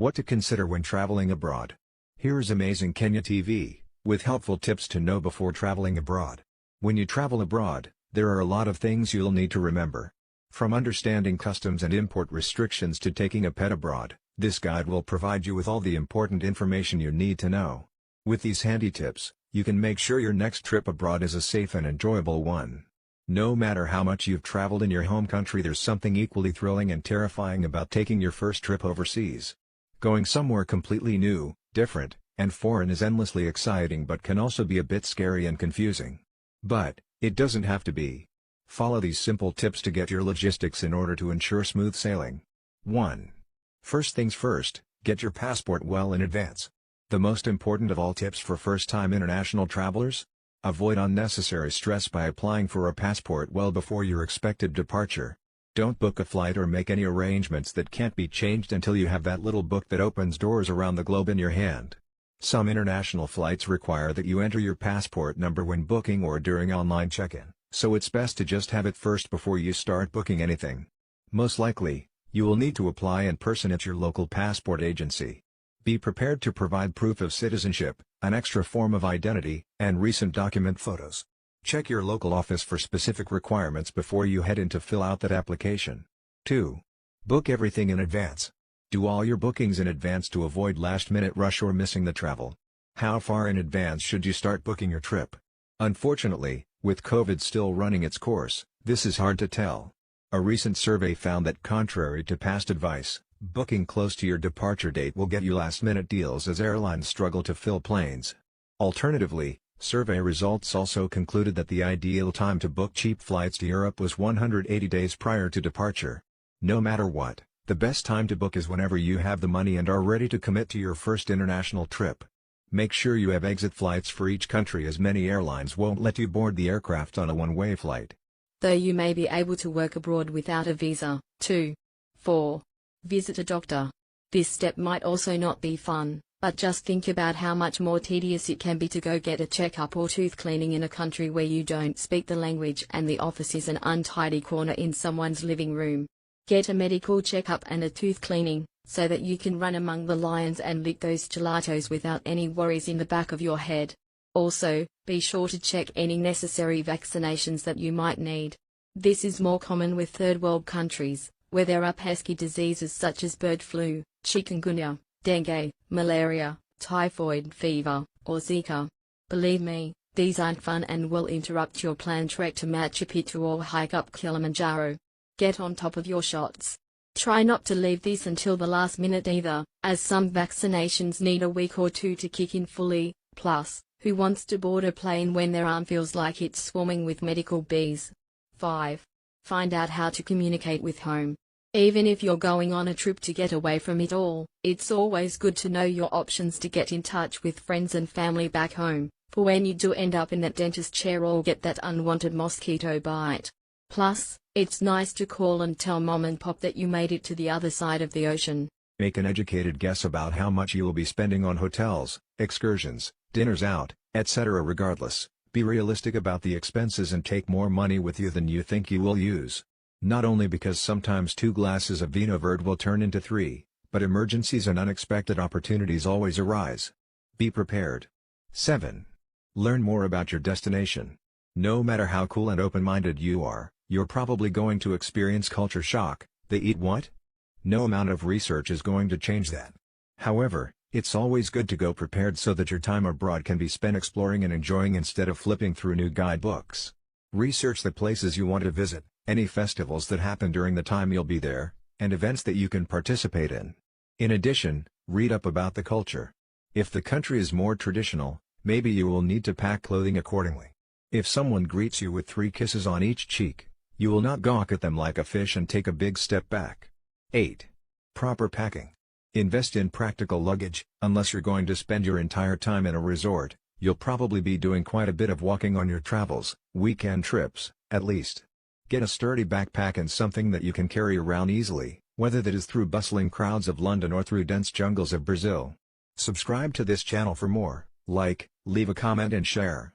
What to consider when traveling abroad. Here is Amazing Kenya TV, with helpful tips to know before traveling abroad. When you travel abroad, there are a lot of things you'll need to remember. From understanding customs and import restrictions to taking a pet abroad, this guide will provide you with all the important information you need to know. With these handy tips, you can make sure your next trip abroad is a safe and enjoyable one. No matter how much you've traveled in your home country, there's something equally thrilling and terrifying about taking your first trip overseas. Going somewhere completely new, different, and foreign is endlessly exciting but can also be a bit scary and confusing. But it doesn't have to be. Follow these simple tips to get your logistics in order to ensure smooth sailing. 1. First things first, get your passport well in advance. The most important of all tips for first-time international travelers? Avoid unnecessary stress by applying for a passport well before your expected departure. Don't book a flight or make any arrangements that can't be changed until you have that little book that opens doors around the globe in your hand. Some international flights require that you enter your passport number when booking or during online check-in, so it's best to just have it first before you start booking anything. Most likely, you will need to apply in person at your local passport agency. Be prepared to provide proof of citizenship, an extra form of identity, and recent document photos. Check your local office for specific requirements before you head in to fill out that application. 2. Book everything in advance. Do all your bookings in advance to avoid last-minute rush or missing the travel. How far in advance should you start booking your trip? Unfortunately, with COVID still running its course, this is hard to tell. A recent survey found that contrary to past advice, booking close to your departure date will get you last-minute deals as airlines struggle to fill planes. Alternatively, survey results also concluded that the ideal time to book cheap flights to Europe was 180 days prior to departure. No matter what, the best time to book is whenever you have the money and are ready to commit to your first international trip. Make sure you have exit flights for each country, as many airlines won't let you board the aircraft on a one-way flight. Though you may be able to work abroad without a visa. 2. 4. Visit a doctor. This step might also not be fun, but just think about how much more tedious it can be to go get a checkup or tooth cleaning in a country where you don't speak the language and the office is an untidy corner in someone's living room. Get a medical checkup and a tooth cleaning, so that you can run among the lions and lick those gelatos without any worries in the back of your head. Also, be sure to check any necessary vaccinations that you might need. This is more common with third world countries, where there are pesky diseases such as bird flu, chikungunya, dengue, malaria, typhoid fever, or Zika. Believe me, these aren't fun and will interrupt your planned trek to Machu Picchu or hike up Kilimanjaro. Get on top of your shots. Try not to leave these until the last minute either, as some vaccinations need a week or two to kick in fully. Plus, who wants to board a plane when their arm feels like it's swarming with medical bees? 5. Find out how to communicate with home. Even if you're going on a trip to get away from it all, it's always good to know your options to get in touch with friends and family back home, for when you do end up in that dentist chair or get that unwanted mosquito bite. Plus, it's nice to call and tell mom and pop that you made it to the other side of the ocean. Make an educated guess about how much you will be spending on hotels, excursions, dinners out, etc. Regardless, be realistic about the expenses and take more money with you than you think you will use. Not only because sometimes 2 glasses of Vino Verde will turn into 3, but emergencies and unexpected opportunities always arise. Be prepared. 7. Learn more about your destination. No matter how cool and open-minded you are, you're probably going to experience culture shock. They eat what? No amount of research is going to change that. However, it's always good to go prepared so that your time abroad can be spent exploring and enjoying instead of flipping through new guidebooks. Research the places you want to visit, any festivals that happen during the time you'll be there, and events that you can participate in. In addition, read up about the culture. If the country is more traditional, maybe you will need to pack clothing accordingly. If someone greets you with 3 kisses on each cheek, you will not gawk at them like a fish and take a big step back. 8. Proper packing. Invest in practical luggage. Unless you're going to spend your entire time in a resort, you'll probably be doing quite a bit of walking on your travels, weekend trips, at least. Get a sturdy backpack and something that you can carry around easily, whether that is through bustling crowds of London or through dense jungles of Brazil. Subscribe to this channel for more, leave a comment and share.